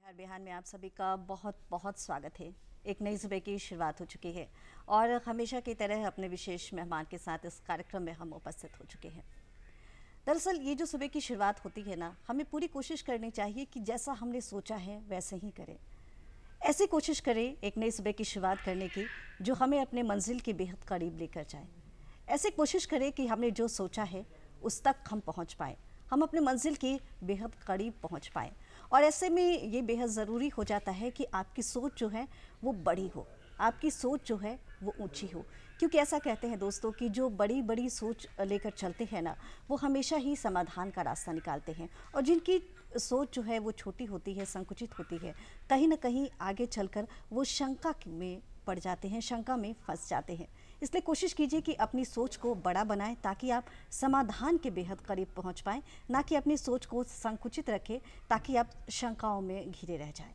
बिहान में आप सभी का बहुत बहुत स्वागत है। एक नई सुबह की शुरुआत हो चुकी है और हमेशा की तरह अपने विशेष मेहमान के साथ इस कार्यक्रम में हम उपस्थित हो चुके हैं। दरअसल ये जो सुबह की शुरुआत होती है ना, हमें पूरी कोशिश करनी चाहिए कि जैसा हमने सोचा है वैसे ही करें। ऐसी कोशिश करें एक नई सुबह की शुरुआत करने की जो हमें अपने मंजिल के बेहद करीब लेकर जाए। ऐसी कोशिश करें कि हमने जो सोचा है उस तक हम पहुंच पाए, हम अपने मंजिल के बेहद करीब पहुंच पाए। और ऐसे में ये बेहद ज़रूरी हो जाता है कि आपकी सोच जो है वो बड़ी हो, आपकी सोच जो है वो ऊंची हो। क्योंकि ऐसा कहते हैं दोस्तों कि जो बड़ी बड़ी सोच लेकर चलते हैं ना, वो हमेशा ही समाधान का रास्ता निकालते हैं। और जिनकी सोच जो है वो छोटी होती है, संकुचित होती है, कहीं ना कहीं आगे चलकर वो शंका में पड़ जाते हैं, शंका में फंस जाते हैं। इसलिए कोशिश कीजिए कि अपनी सोच को बड़ा बनाएं ताकि आप समाधान के बेहद करीब पहुंच पाएं, ना कि अपनी सोच को संकुचित रखें ताकि आप शंकाओं में घिरे रह जाएं।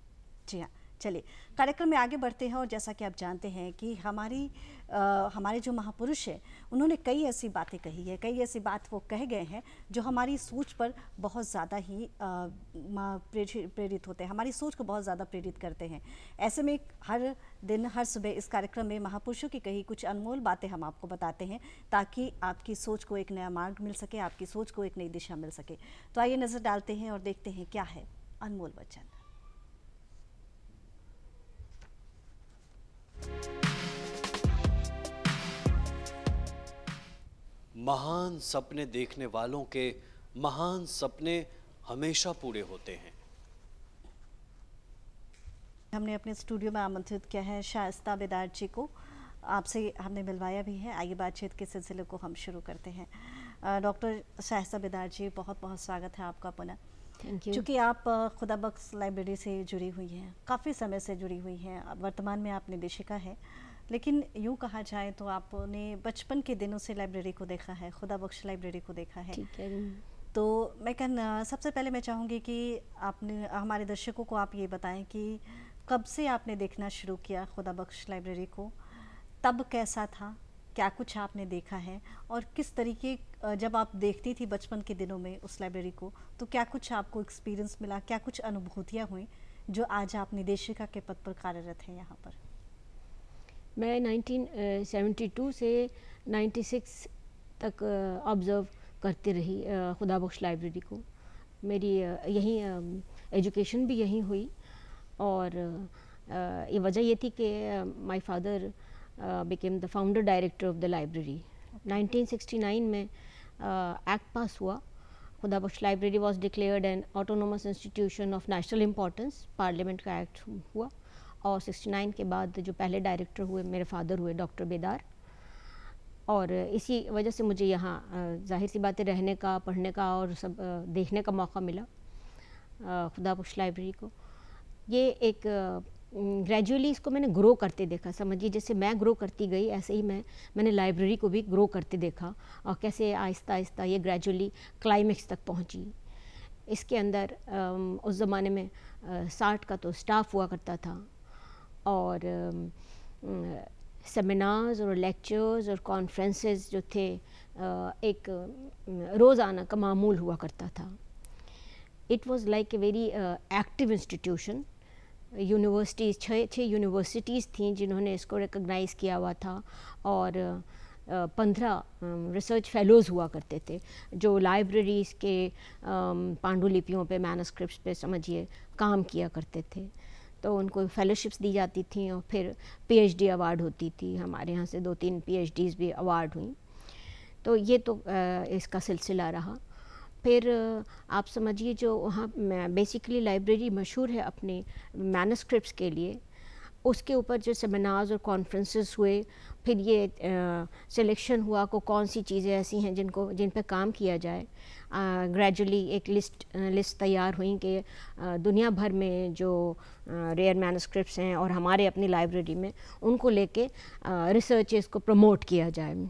जी हाँ, चलिए कार्यक्रम में आगे बढ़ते हैं। और जैसा कि आप जानते हैं कि हमारे जो महापुरुष हैं उन्होंने कई ऐसी बातें कही है, कई ऐसी बात वो कह गए हैं जो हमारी सोच पर बहुत ज़्यादा ही प्रेरित होते हैं, हमारी सोच को बहुत ज़्यादा प्रेरित करते हैं। ऐसे में हर दिन हर सुबह इस कार्यक्रम में महापुरुषों की कही कुछ अनमोल बातें हम आपको बताते हैं ताकि आपकी सोच को एक नया मार्ग मिल सके, आपकी सोच को एक नई दिशा मिल सके। तो आइए नज़र डालते हैं और देखते हैं क्या है अनमोल वचन। महान सपने देखने वालों के महान सपने हमेशा पूरे होते हैं। हमने अपने स्टूडियो में आमंत्रित किया है शाइस्ता बेदार जी को, आपसे हमने मिलवाया भी है। आइए बातचीत के सिलसिले को हम शुरू करते हैं। डॉक्टर शाइस्ता बेदार जी, बहुत बहुत स्वागत है आपका पुनः। Thank you. चूँकि आप खुदाबख्श लाइब्रेरी से जुड़ी हुई हैं, काफ़ी समय से जुड़ी हुई हैं, वर्तमान में आप निदेशिका हैं, लेकिन यूँ कहा जाए तो आपने बचपन के दिनों से लाइब्रेरी को देखा है, खुदाबख्श लाइब्रेरी को देखा है। ठीक है। तो सबसे पहले मैं चाहूँगी कि आपने हमारे दर्शकों को आप ये बताएं कि कब से आपने देखना शुरू किया खुदाबख्श लाइब्रेरी को, तब कैसा था, क्या कुछ आपने देखा है, और किस तरीके जब आप देखती थी बचपन के दिनों में उस लाइब्रेरी को तो क्या कुछ आपको एक्सपीरियंस मिला, क्या कुछ अनुभूतियाँ हुई जो आज आप निदेशिका के पद पर कार्यरत हैं यहाँ पर? मैं 1972 से 96 तक ऑब्ज़र्व करती रही खुदाबख्श लाइब्रेरी को। मेरी यहीं एजुकेशन भी यहीं हुई और ये वजह ये थी कि my father became the founder director of the library. 1969 में एक्ट पास हुआ। Khudabakhsh library was declared an autonomous institution of national importance। Parliament का एक्ट हुआ और 69 के बाद जो पहले डायरेक्टर हुए मेरे फादर हुए डॉक्टर बेदार, और इसी वजह से मुझे यहाँ जाहिर सी बातें रहने का, पढ़ने का और सब देखने का मौका मिला खुदाबख्श लाइब्रेरी को। ये एक ग्रेजुअली इसको मैंने ग्रो करते देखा। समझिए जैसे मैं ग्रो करती गई ऐसे ही मैंने लाइब्रेरी को भी ग्रो करते देखा और कैसे आहिस्ता आहिस्ता ये ग्रेजुअली क्लाइमेक्स तक पहुंची। इसके अंदर उस ज़माने में 60 का तो स्टाफ हुआ करता था और सेमिनार्स और लेक्चर्स और कॉन्फ्रेंसेस जो थे एक रोज़ाना का मामूल हुआ करता था। It was like a very active institution. Universities छः यूनिवर्सिटीज़ थीं जिन्होंने इसको रिकॉग्नाइज़ किया हुआ था और 15 रिसर्च फेलोज़ हुआ करते थे जो लाइब्रेरीज़ के पांडुलिपियों पे, मैनस्क्रिप्ट्स पे समझिए काम किया करते थे। तो उनको फेलोशिप्स दी जाती थी और फिर पीएचडी अवार्ड होती थी। हमारे यहाँ से 2-3 पीएचडीज़ भी अवार्ड हुई। तो ये तो इसका सिलसिला रहा। फिर आप समझिए जो वहाँ बेसिकली लाइब्रेरी मशहूर है अपने मैनस्क्रिप्ट्स के लिए, उसके ऊपर जो सेमिनार्स और कॉन्फ्रेंसेस हुए, फिर ये सिलेक्शन हुआ को कौन सी चीज़ें ऐसी हैं जिन पे काम किया जाए। ग्रेजुअली एक लिस्ट तैयार हुई कि दुनिया भर में जो रेयर मैनस्क्रिप्ट्स हैं और हमारे अपनी लाइब्रेरी में उनको लेके रिसर्चेस को प्रमोट किया जाए।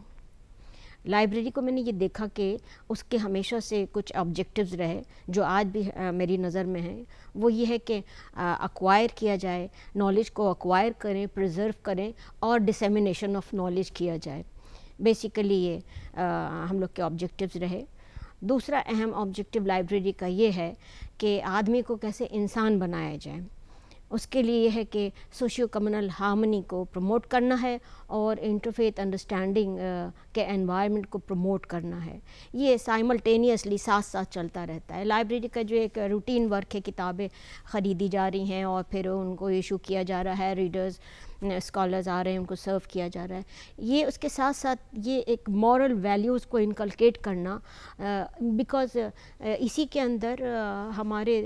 लाइब्रेरी को मैंने ये देखा कि उसके हमेशा से कुछ ऑब्जेक्टिव्स रहे जो आज भी मेरी नज़र में है। वो ये है कि अक्वायर किया जाए, नॉलेज को अक्वायर करें, प्रिजर्व करें और डिसेमिनेशन ऑफ नॉलेज किया जाए। बेसिकली ये हम लोग के ऑब्जेक्टिव्स रहे। दूसरा अहम ऑब्जेक्टिव लाइब्रेरी का ये है कि आदमी को कैसे इंसान बनाया जाए। उसके लिए यह है कि सोशियो कम्युनल हार्मनी को प्रमोट करना है और इंटरफेथ अंडरस्टैंडिंग के एनवायरनमेंट को प्रमोट करना है। ये साइमल्टेनियसली साथ साथ चलता रहता है। लाइब्रेरी का जो एक रूटीन वर्क है, किताबें ख़रीदी जा रही हैं और फिर उनको इशू किया जा रहा है, रीडर्स स्कॉलर्स आ रहे हैं, उनको सर्व किया जा रहा है। ये उसके साथ साथ ये एक मॉरल वैल्यूज़ को इनकलकेट करना, बिकॉज़ इसी के अंदर हमारे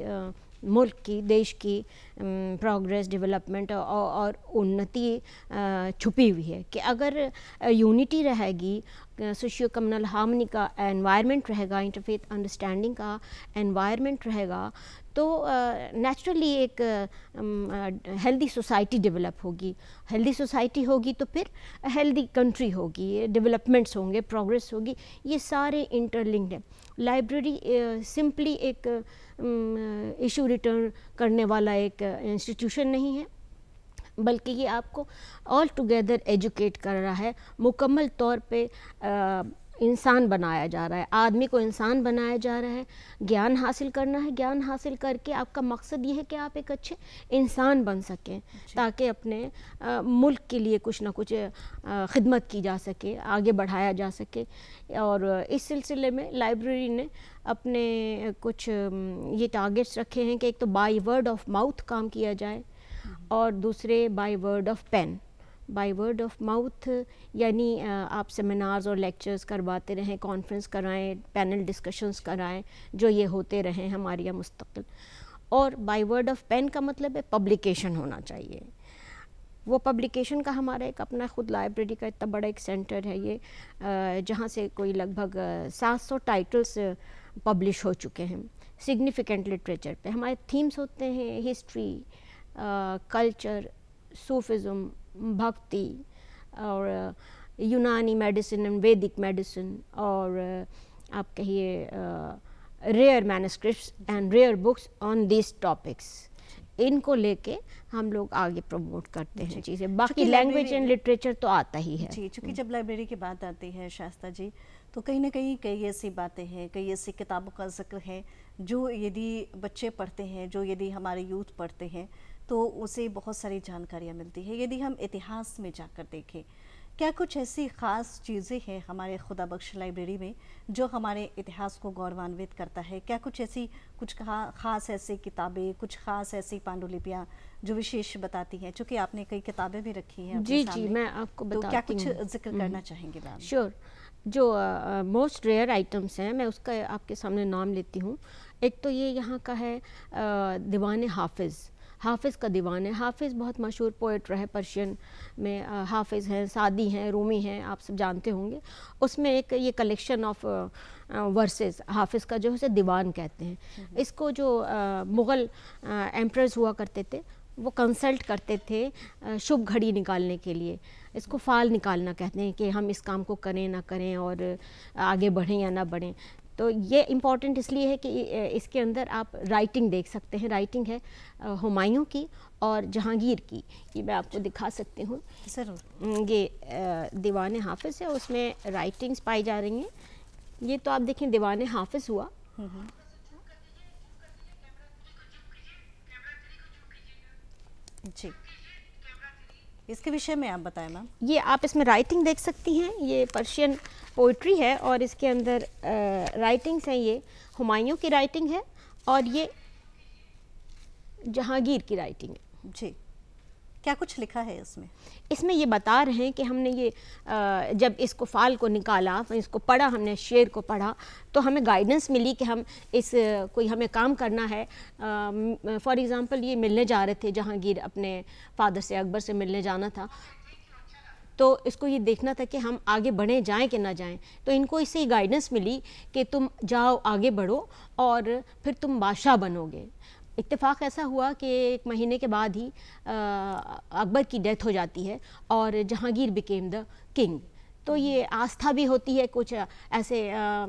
मुल्क की, देश की प्रोग्रेस, डेवलपमेंट और उन्नति छुपी हुई है। कि अगर यूनिटी रहेगी, सोशियो कम्युनल हार्मनी का एनवायरनमेंट रहेगा, इंटरफेथ अंडरस्टैंडिंग का एनवायरनमेंट रहेगा, तो नेचुरली एक हेल्दी सोसाइटी डेवलप होगी। हेल्दी सोसाइटी होगी तो फिर हेल्दी कंट्री होगी, डेवलपमेंट्स होंगे, प्रोग्रेस होगी। ये सारे इंटरलिंक्ड है। लाइब्रेरी सिंपली एक इशू रिटर्न करने वाला एक इंस्टीट्यूशन नहीं है, बल्कि ये आपको ऑल टुगेदर एजुकेट कर रहा है। मुकम्मल तौर पे इंसान बनाया जा रहा है, आदमी को इंसान बनाया जा रहा है। ज्ञान हासिल करना है, ज्ञान हासिल करके आपका मकसद ये है कि आप एक अच्छे इंसान बन सकें, ताकि अपने मुल्क के लिए कुछ ना कुछ खिदमत की जा सके, आगे बढ़ाया जा सके। और इस सिलसिले में लाइब्रेरी ने अपने कुछ ये टारगेट्स रखे हैं कि एक तो बाय वर्ड ऑफ माउथ काम किया जाए और दूसरे by word of pen. By word of mouth यानी आप सेमिनार्स और लेक्चर्स करवाते रहें, कॉन्फ्रेंस कराएं, पैनल डिस्कशंस कराएं, जो ये होते रहें हमारे यहाँ मुस्तक़िल। और बाय वर्ड ऑफ पेन का मतलब है पब्लिकेशन होना चाहिए। वो पब्लिकेशन का हमारा एक अपना ख़ुद लाइब्रेरी का इतना बड़ा एक सेंटर है ये, जहाँ से कोई लगभग 700 टाइटल्स पब्लिश हो चुके हैं सिग्निफिकेंट लिटरेचर पे। हमारे थीम्स होते हैं हिस्ट्री, कल्चर, सूफिज़म, भक्ति और यूनानी मेडिसिन एंड वैदिक मेडिसिन, और आप कहिए rare manuscripts and rare books on this topics. इनको लेके हम लोग आगे प्रमोट करते हैं चीज़ें। बाकी लैंग्वेज एंड लिटरेचर तो आता ही है जी। चूँकि जब लाइब्रेरी की बात आती है शास्ता जी, तो कहीं ना कहीं कई ऐसी बातें हैं, कई ऐसी किताबों का जिक्र है जो यदि बच्चे पढ़ते हैं, जो यदि हमारे यूथ पढ़ते हैं, तो उसे बहुत सारी जानकारियाँ मिलती है। यदि हम इतिहास में जाकर देखें, क्या कुछ ऐसी ख़ास चीज़ें हैं हमारे खुदा बख्श लाइब्रेरी में जो हमारे इतिहास को गौरवान्वित करता है? क्या कुछ ऐसी ख़ास ऐसी किताबें, कुछ ख़ास ऐसी पांडुलिपियाँ जो विशेष बताती हैं? चूँकि आपने कई किताबें भी रखी हैं अपने सामने, जी, मैं आपको बताती हूँ। तो क्या कुछ जिक्र करना चाहेंगे मैम? श्योर। जो मोस्ट रेयर आइटम्स हैं, मैं उसका आपके सामने नाम लेती हूँ। एक तो ये यहाँ का है दीवान हाफिज़ का दीवान है। हाफिज़ बहुत मशहूर पोइट रहे पर्शियन में। हाफिज़ हैं, सादी हैं, रूमी हैं, आप सब जानते होंगे। उसमें एक ये कलेक्शन ऑफ वर्सेस हाफिज़ का जो है उसे दीवान कहते हैं। इसको जो मुग़ल एम्परर्स हुआ करते थे वो कंसल्ट करते थे शुभ घड़ी निकालने के लिए। इसको फ़ाल निकालना कहते हैं कि हम इस काम को करें ना करें और आगे बढ़ें या ना बढ़ें। तो ये इम्पॉर्टेंट इसलिए है कि इसके अंदर आप राइटिंग देख सकते हैं। राइटिंग है हुमायूं की और जहांगीर की। ये मैं आपको दिखा सकती हूँ ज़रूर। ये दीवान हाफिज़ है, उसमें राइटिंग्स पाई जा रही हैं। ये तो आप देखें दीवान हाफिज़ हुआ। जी, इसके विषय में आप बताएं मैम। ये आप इसमें राइटिंग देख सकती हैं। ये पर्शियन पोइट्री है और इसके अंदर राइटिंग्स हैं। ये हुमायूं की राइटिंग है और ये जहांगीर की राइटिंग है। जी, क्या कुछ लिखा है इसमें? इसमें ये बता रहे हैं कि हमने ये जब इसको फ़ाल को निकाला, इसको पढ़ा, हमने शेर को पढ़ा, तो हमें गाइडेंस मिली कि हम इस कोई हमें काम करना है। फॉर एग्ज़ाम्पल ये मिलने जा रहे थे जहांगीर, अपने फादर से, अकबर से मिलने जाना था, तो इसको ये देखना था कि हम आगे बढ़ें, जाएं कि ना जाएं। तो इनको इससे ही गाइडेंस मिली कि तुम जाओ, आगे बढ़ो और फिर तुम बादशाह बनोगे। इत्तेफाक ऐसा हुआ कि 1 महीने के बाद ही अकबर की डेथ हो जाती है और जहांगीर बिकेम द किंग। तो ये आस्था भी होती है, कुछ ऐसे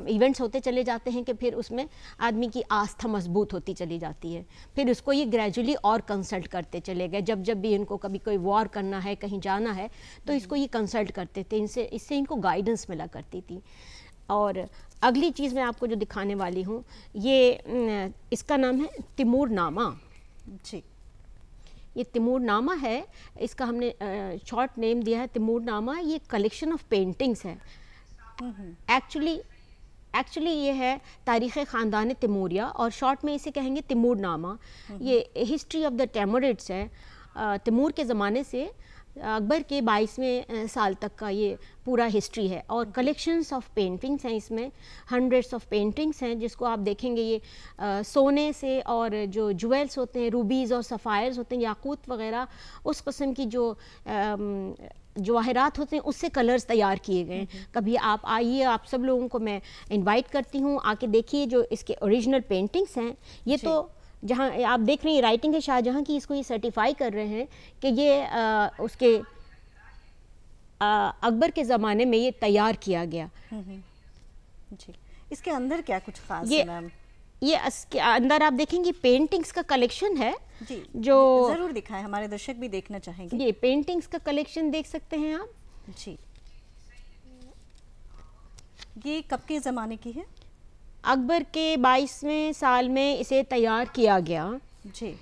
इवेंट्स होते चले जाते हैं कि फिर उसमें आदमी की आस्था मजबूत होती चली जाती है। फिर उसको ये ग्रेजुअली और कंसल्ट करते चले गए। जब जब भी इनको कभी कोई वॉर करना है, कहीं जाना है, तो इसको ये कंसल्ट करते थे। इससे इनको गाइडेंस मिला करती थी। और अगली चीज़ मैं आपको जो दिखाने वाली हूँ ये इसका नाम है तिमूरनामा जी। ये तिमूरनामा है, इसका हमने शॉर्ट नेम दिया है तिमूरनामा। ये कलेक्शन ऑफ पेंटिंग्स है। एक्चुअली ये है तारीख़ ख़ानदान तिमूरिया और शॉर्ट में इसे कहेंगे तिमूरनामा। ये हिस्ट्री ऑफ द टेमरिड्स है। तिमूर के ज़माने से अकबर के 22वें साल तक का ये पूरा हिस्ट्री है और कलेक्शंस ऑफ पेंटिंग्स हैं इसमें, हंड्रेड्स ऑफ पेंटिंग्स हैं जिसको आप देखेंगे ये सोने से और जो ज्वेल्स होते हैं, रूबीज़ और सफ़ायर्स होते हैं, याकूत वगैरह, उस किस्म की जो जवाहरात होते हैं उससे कलर्स तैयार किए गए हैं। कभी आप आइए, आप सब लोगों को मैं इनवाइट करती हूँ, आके देखिए जो इसके ओरिजिनल पेंटिंग्स हैं। ये तो जहाँ आप देख रहे हैं राइटिंग है शाहजहाँ की, इसको ये सर्टिफाई कर रहे हैं कि ये उसके अकबर के ज़माने में ये तैयार किया गया। जी। इसके अंदर क्या कुछ खास ये है मैम? ये इसके अंदर आप देखेंगे पेंटिंग्स का कलेक्शन है जी, जो जरूर दिखाएं, हमारे दर्शक भी देखना चाहेंगे। ये पेंटिंग्स का कलेक्शन देख सकते हैं आप जी। ये कब के ज़माने की है? अकबर के 22वें साल में इसे तैयार किया गया। जी।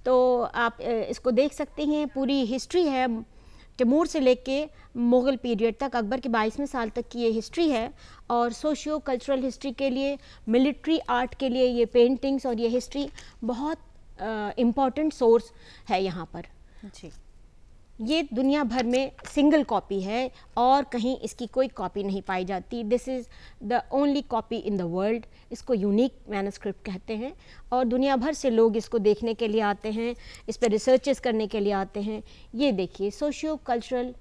तो आप इसको देख सकते हैं, पूरी हिस्ट्री है तैमूर से लेके मुग़ल पीरियड तक, अकबर के 22वें साल तक की ये हिस्ट्री है। और सोशियो कल्चरल हिस्ट्री के लिए, मिलिट्री आर्ट के लिए ये पेंटिंग्स और ये हिस्ट्री बहुत इम्पॉर्टेंट सोर्स है यहाँ पर। जी। ये दुनिया भर में सिंगल कॉपी है और कहीं इसकी कोई कॉपी नहीं पाई जाती। This is the only copy in the world. इसको यूनिक मैनस्क्रिप्ट कहते हैं और दुनिया भर से लोग इसको देखने के लिए आते हैं, इस पर रिसर्चेस करने के लिए आते हैं। ये देखिए सोशियो कल्चरल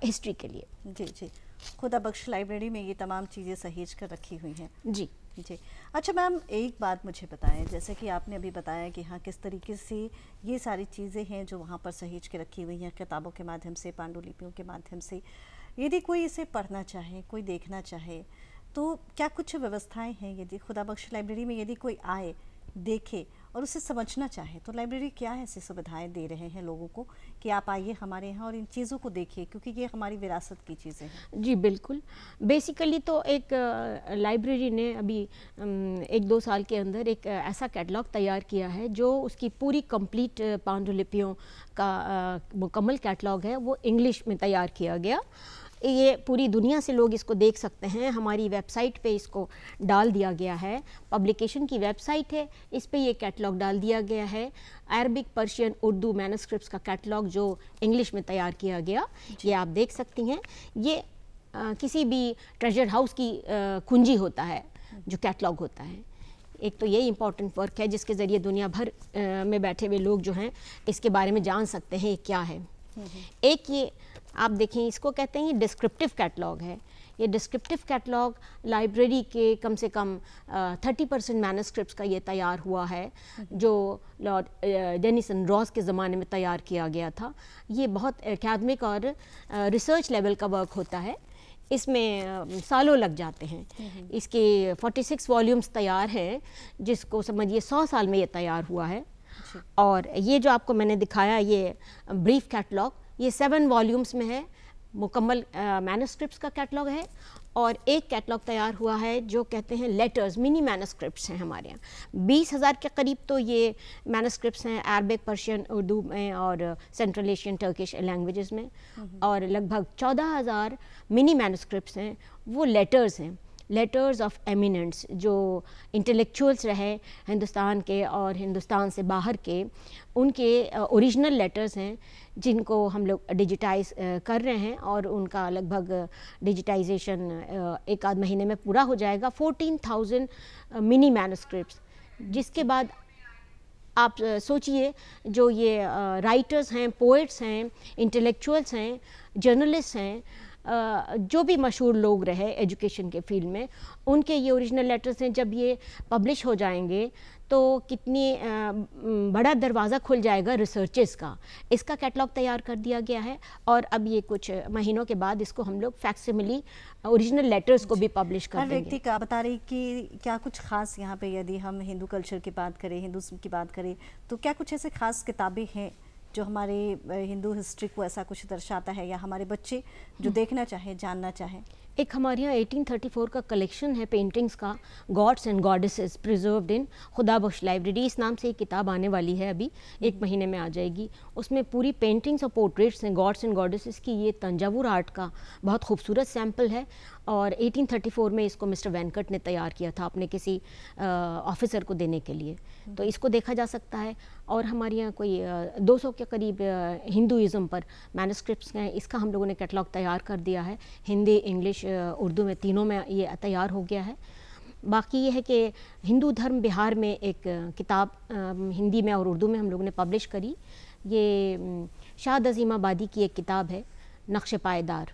हिस्ट्री के लिए। जी जी, खुदा बख्श लाइब्रेरी में ये तमाम चीज़ें सहेज कर रखी हुई हैं। जी जी। अच्छा मैम, एक बात मुझे बताएं, जैसे कि आपने अभी बताया कि हाँ किस तरीके से ये सारी चीज़ें हैं जो वहाँ पर सहेज के रखी हुई हैं किताबों के माध्यम से, पांडुलिपियों के माध्यम से। यदि कोई इसे पढ़ना चाहे, कोई देखना चाहे, तो क्या कुछ व्यवस्थाएं हैं? यदि खुदा बख्श लाइब्रेरी में यदि कोई आए, देखे और उसे समझना चाहे, तो लाइब्रेरी क्या ऐसी सुविधाएं दे रहे हैं लोगों को कि आप आइए हमारे यहाँ और इन चीज़ों को देखिए, क्योंकि ये हमारी विरासत की चीज़ें हैं। जी बिल्कुल। बेसिकली तो एक लाइब्रेरी ने अभी 1-2 साल के अंदर एक ऐसा कैटलॉग तैयार किया है जो उसकी पूरी कंप्लीट पांडुलिपियों का मुकम्मल कैटलॉग है, वो इंग्लिश में तैयार किया गया। ये पूरी दुनिया से लोग इसको देख सकते हैं। हमारी वेबसाइट पे इसको डाल दिया गया है, पब्लिकेशन की वेबसाइट है, इस पे ये कैटलॉग डाल दिया गया है। अरबिक, पर्शियन, उर्दू मैनस्क्रिप्ट्स का कैटलॉग जो इंग्लिश में तैयार किया गया, ये आप देख सकती हैं। ये किसी भी ट्रेजर हाउस की कुंजी होता है जो कैटलॉग होता है। एक तो ये इम्पॉर्टेंट वर्क है जिसके ज़रिए दुनिया भर में बैठे हुए लोग जो हैं इसके बारे में जान सकते हैं ये क्या है। एक ये आप देखें, इसको कहते हैं डिस्क्रिप्टिव कैटलॉग है। ये डिस्क्रिप्टिव कैटलॉग लाइब्रेरी के कम से कम 30% मैनस्क्रिप्ट्स का ये तैयार हुआ है जो लॉर्ड डेनिसन रॉस के ज़माने में तैयार किया गया था। ये बहुत एकेडमिक और रिसर्च लेवल का वर्क होता है, इसमें सालों लग जाते हैं। इसके 46 वॉल्यूम्स तैयार हैं जिसको समझिए 100 साल में ये तैयार हुआ है। और ये जो आपको मैंने दिखाया ये ब्रीफ कैटलॉग, ये 7 वॉल्यूम्स में है, मुकम्मल मैनस्क्रिप्ट्स का कैटलॉग है। और एक कैटलॉग तैयार हुआ है जो कहते हैं लेटर्स, मिनी मैनस्क्रिप्ट्स हैं हमारे यहाँ। 20,000 के करीब तो ये मैनस्क्रिप्ट्स हैं अरबिक, पर्शियन, उर्दू में और सेंट्रल एशियन टर्किश लैंग्वेजेस में। और लगभग 14,000 मिनी मैनस्क्रिप्ट्स हैं, वो लेटर्स हैं, लेटर्स ऑफ एमिनेंट्स जो इंटेलेक्चुअल्स रहे हिंदुस्तान के और हिंदुस्तान से बाहर के, उनके ओरिजिनल लेटर्स हैं जिनको हम लोग डिजिटाइज कर रहे हैं और उनका लगभग डिजिटाइजेशन 1-आध महीने में पूरा हो जाएगा। 14,000 मिनी मैनस्क्रिप्ट्स, जिसके बाद आप सोचिए जो ये राइटर्स हैं, पोइट्स हैं, इंटेलेक्चुअल्स हैं, जर्नलिस्ट हैं, जो भी मशहूर लोग रहे एजुकेशन के फील्ड में, उनके ये ओरिजिनल लेटर्स हैं। जब ये पब्लिश हो जाएंगे तो कितनी बड़ा दरवाज़ा खुल जाएगा रिसर्चेस का। इसका कैटलॉग तैयार कर दिया गया है और अब ये कुछ महीनों के बाद इसको हम लोग फैक्सिमिली ओरिजिनल लेटर्स को भी पब्लिश कर देंगे। हर व्यक्ति का बता रही कि क्या कुछ खास यहाँ पे, यदि हम हिंदू कल्चर की बात करें, हिंदुज़्म की बात करें, तो क्या कुछ ऐसे खास किताबें हैं जो हमारे हिंदू हिस्ट्री को ऐसा कुछ दर्शाता है, या हमारे बच्चे जो देखना चाहें, जानना चाहें? एक हमारे यहाँ 1834 का कलेक्शन है पेंटिंग्स का, गॉड्स एंड गॉडेसेस प्रिजर्व्ड इन खुदा बख्श लाइब्रेरी, इस नाम से एक किताब आने वाली है, अभी 1 महीने में आ जाएगी। उसमें पूरी पेंटिंग्स और पोर्ट्रेट्स हैं गॉड्स एंड गॉडेसेस की। ये तंजावुर आर्ट का बहुत खूबसूरत सैम्पल है और 1834 में इसको मिस्टर वेंकट ने तैयार किया था अपने किसी ऑफिसर को देने के लिए, तो इसको देखा जा सकता है। और हमारे यहाँ कोई 200 के करीब हिंदुइज़्म पर मैन्युस्क्रिप्ट्स हैं, इसका हम लोगों ने कैटलॉग तैयार कर दिया है, हिंदी, इंग्लिश, उर्दू में, तीनों में ये तैयार हो गया है। बाकी ये है कि हिंदू धर्म बिहार में एक किताब हिंदी में और उर्दू में हम लोगों ने पब्लिश करी। ये शाद अजीम आबादी की एक किताब है, नक्श पायदार,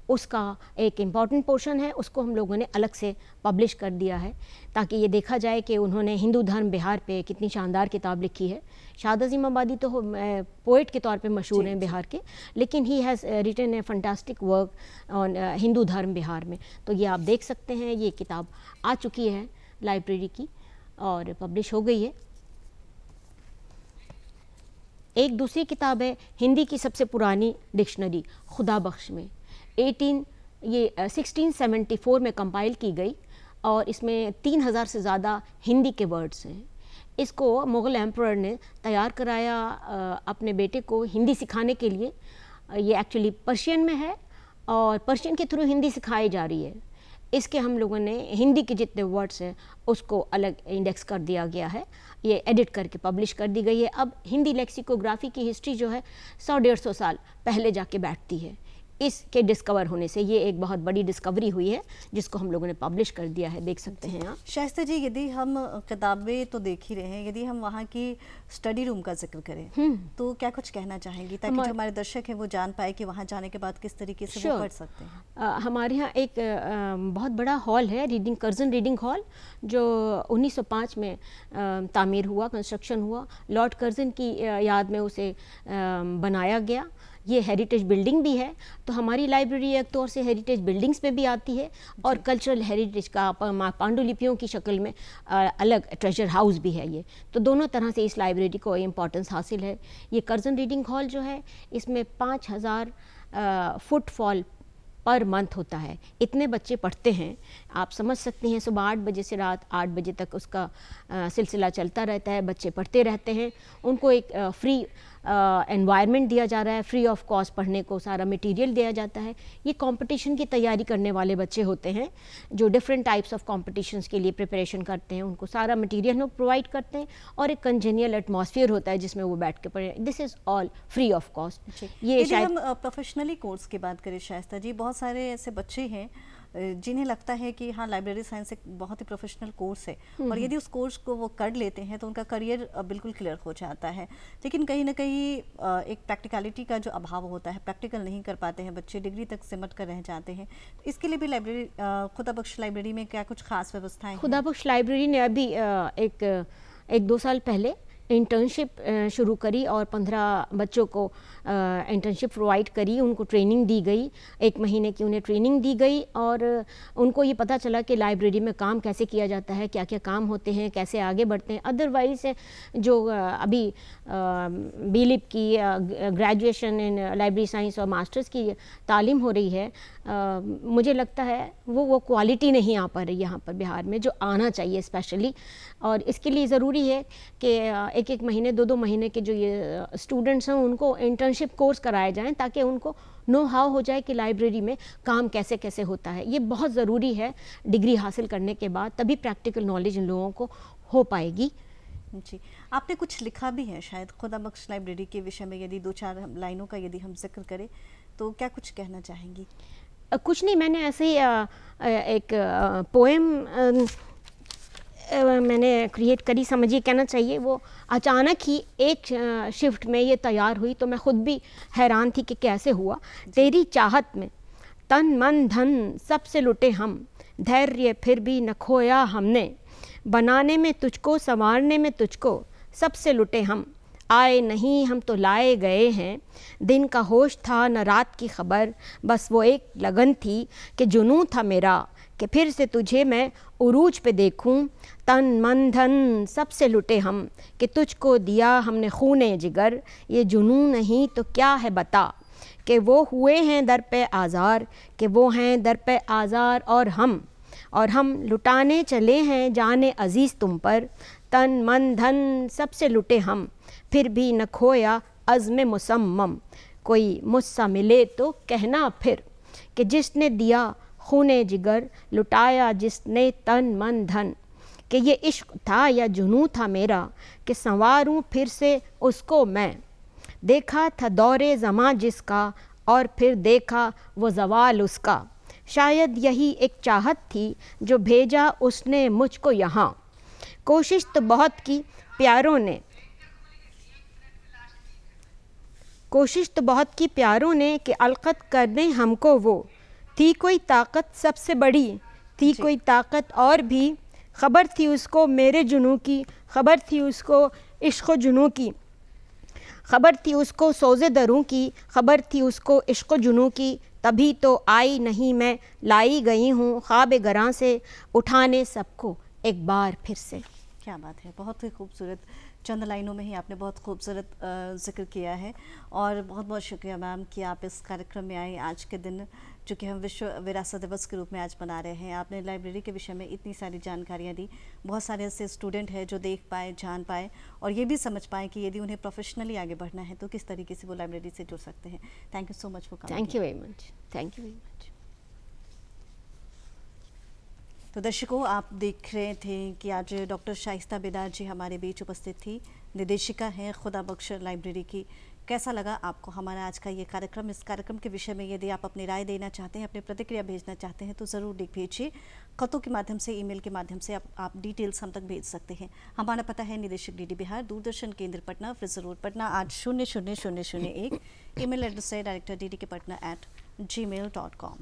उसका एक इम्पॉर्टेंट पोर्शन है, उसको हम लोगों ने अलग से पब्लिश कर दिया है ताकि ये देखा जाए कि उन्होंने हिंदू धर्म बिहार पे कितनी शानदार किताब लिखी है। शाद अजीम आबादी तो पोइट के तौर पे मशहूर हैं बिहार के, लेकिन he has written a fantastic work on Hindu dharma Bihar में। तो ये आप देख सकते हैं, ये किताब आ चुकी है लाइब्रेरी की और पब्लिश हो गई है। एक दूसरी किताब है हिंदी की सबसे पुरानी डिक्शनरी खुदा बख्श में, 1674 में कंपाइल की गई और इसमें 3000 से ज़्यादा हिंदी के वर्ड्स हैं। इसको मुग़ल एम्परर ने तैयार कराया अपने बेटे को हिंदी सिखाने के लिए। ये एक्चुअली पर्शियन में है और पर्शियन के थ्रू हिंदी सिखाई जा रही है। इसके हम लोगों ने हिंदी के जितने वर्ड्स हैं उसको अलग इंडेक्स कर दिया गया है, ये एडिट करके पब्लिश कर दी गई है। अब हिंदी लेक्सिकोग्राफी की हिस्ट्री जो है 100-150 साल पहले जाके बैठती है। इसके डिस्कवर होने से ये एक बहुत बड़ी डिस्कवरी हुई है जिसको हम लोगों ने पब्लिश कर दिया है, देख सकते हैं आप। शाइस्ता जी, यदि हम किताबें तो देख ही रहे हैं, यदि हम वहाँ की स्टडी रूम का जिक्र करें तो क्या कुछ कहना चाहेंगी ताकि जो हमारे दर्शक हैं वो जान पाए कि वहाँ जाने के बाद किस तरीके से वो पढ़ सकते हैं? हमारे यहाँ एक बहुत बड़ा हॉल है, कर्जन रीडिंग हॉल, जो 1905 में तामीर हुआ, कंस्ट्रक्शन हुआ। लॉर्ड कर्जन की याद में उसे बनाया गया। ये हेरिटेज बिल्डिंग भी है, तो हमारी लाइब्रेरी एक तौर से हेरिटेज बिल्डिंग्स में भी आती है और कल्चरल हेरिटेज का पांडुलिपियों की शक्ल में अलग ट्रेजर हाउस भी है ये। तो दोनों तरह से इस लाइब्रेरी को इम्पोर्टेंस हासिल है। ये कर्जन रीडिंग हॉल जो है, इसमें 5000 फुटफॉल पर मंथ होता है, इतने बच्चे पढ़ते हैं। आप समझ सकते हैं, सुबह 8 बजे से रात 8 बजे तक उसका सिलसिला चलता रहता है, बच्चे पढ़ते रहते हैं। उनको एक फ्री एनवायरनमेंट दिया जा रहा है, फ्री ऑफ कॉस्ट पढ़ने को सारा मटेरियल दिया जाता है। ये कंपटीशन की तैयारी करने वाले बच्चे होते हैं जो डिफरेंट टाइप्स ऑफ कॉम्पिटिशन्स के लिए प्रिपरेशन करते हैं, उनको सारा मटेरियल हम प्रोवाइड करते हैं और एक कंजेनियल एटमॉस्फेयर होता है जिसमें वो बैठ के पढ़े। This is all free of cost. ये शायद हम प्रोफेशनली कोर्स की बात करें शाइस्ता जी, बहुत सारे ऐसे बच्चे हैं जिन्हें लगता है कि हाँ, लाइब्रेरी साइंस एक बहुत ही प्रोफेशनल कोर्स है और यदि उस कोर्स को वो कर लेते हैं तो उनका करियर बिल्कुल क्लियर हो जाता है, लेकिन कहीं ना कहीं एक प्रैक्टिकलिटी का जो अभाव होता है, प्रैक्टिकल नहीं कर पाते हैं बच्चे, डिग्री तक सिमट कर रह जाते हैं। तो इसके लिए भी लाइब्रेरी, खुदा बख्श लाइब्रेरी में क्या कुछ खास व्यवस्थाएं हैं? खुदा बख्श लाइब्रेरी ने अभी एक 2 साल पहले इंटर्नशिप शुरू करी और 15 बच्चों को इंटर्नशिप प्रोवाइड करी, उनको ट्रेनिंग दी गई, 1 महीने की उन्हें ट्रेनिंग दी गई और उनको ये पता चला कि लाइब्रेरी में काम कैसे किया जाता है, क्या क्या काम होते हैं, कैसे आगे बढ़ते हैं। अदरवाइज़ जो अभी बीलिप की ग्रेजुएशन इन लाइब्रेरी साइंस और मास्टर्स की तालीम हो रही है, मुझे लगता है वो क्वालिटी नहीं आ पा रही यहाँ पर बिहार में जो आना चाहिए स्पेशली। और इसके लिए ज़रूरी है कि 1-1 महीने 2-2 महीने के जो ये स्टूडेंट्स हैं उनको इंटर्नशिप कोर्स कराए जाएं ताकि उनको नो हाउ हो जाए कि लाइब्रेरी में काम कैसे कैसे होता है। ये बहुत ज़रूरी है डिग्री हासिल करने के बाद, तभी प्रैक्टिकल नॉलेज इन लोगों को हो पाएगी। जी, आपने कुछ लिखा भी है शायद खुदा बख्श लाइब्रेरी के विषय में, यदि 2-4 लाइनों का यदि हम जिक्र करें तो क्या कुछ कहना चाहेंगी? कुछ नहीं, मैंने ऐसे ही एक पोएम मैंने क्रिएट करी, समझिए कहना चाहिए। वो अचानक ही एक शिफ्ट में ये तैयार हुई तो मैं ख़ुद भी हैरान थी कि कैसे हुआ। तेरी चाहत में तन मन धन सबसे लुटे हम, धैर्य फिर भी न खोया हमने, बनाने में तुझको संवारने में तुझको सबसे लुटे हम, आए नहीं हम तो लाए गए हैं। दिन का होश था न रात की खबर, बस वो एक लगन थी कि जुनून था मेरा कि फिर से तुझे मैं उरूज पे देखूं, तन मन धन सबसे लुटे हम, कि तुझको दिया हमने खूने जिगर, ये जुनून नहीं तो क्या है बता, कि वो हुए हैं दर पे आज़ार, कि वो हैं दर पे आज़ार और हम लुटाने चले हैं जाने अज़ीज़ तुम पर, तन मन धन सबसे लुटे हम, फिर भी न खोया अज़्म मुसम्मम, कोई मुझसा मिले तो कहना फिर, कि जिसने दिया खूने जिगर, लुटाया जिसने तन मन धन, कि ये इश्क था या जुनून था मेरा, कि संवारूं फिर से उसको मैं, देखा था दौरे ज़मां जिसका और फिर देखा वो ज़वाल उसका, शायद यही एक चाहत थी जो भेजा उसने मुझको यहाँ, कोशिश तो बहुत की प्यारों ने, कोशिश तो बहुत की प्यारों ने कि अलकत कर दें हमको वो, थी कोई ताकत सबसे बड़ी, थी कोई ताकत और भी, खबर थी उसको मेरे जुनून की, खबर थी उसको इश्क़ जुनून की, खबर थी उसको सोज़े दरूं की, खबर थी उसको इश्क़ जुनून की, तभी तो आई नहीं मैं लाई गई हूँ ख्वाब गरां से, उठाने सबको एक बार फिर से। क्या बात है, बहुत ही खूबसूरत, चंद लाइनों में ही आपने बहुत खूबसूरत जिक्र किया है। और बहुत बहुत शुक्रिया मैम कि आप इस कार्यक्रम में आए आज के दिन, जो कि हम विश्व विरासत दिवस के रूप में आज मना रहे हैं। आपने लाइब्रेरी के विषय में इतनी सारी जानकारियाँ दी, बहुत सारे ऐसे स्टूडेंट हैं जो देख पाए, जान पाए और ये भी समझ पाए कि यदि उन्हें प्रोफेशनली आगे बढ़ना है तो किस तरीके से वो लाइब्रेरी से जुड़ सकते हैं। Thank you so much for coming. Thank you very much, thank you very much. तो दर्शकों, आप देख रहे थे कि आज डॉक्टर शाइस्ता बेदार जी हमारे बीच उपस्थित थी, निदेशिका हैं खुदा बख्श लाइब्रेरी की। कैसा लगा आपको हमारा आज का ये कार्यक्रम? इस कार्यक्रम के विषय में यदि आप अपनी राय देना चाहते हैं, अपनी प्रतिक्रिया भेजना चाहते हैं तो ज़रूर लिख भेजिए। खतों के माध्यम से, ईमेल के माध्यम से आप डिटेल्स हम तक भेज सकते हैं। हमारा पता है निदेशक डीडी बिहार, दूरदर्शन केंद्र Patna, fridge road Patna 800001। Email address है director ddkpatna@gmail.com।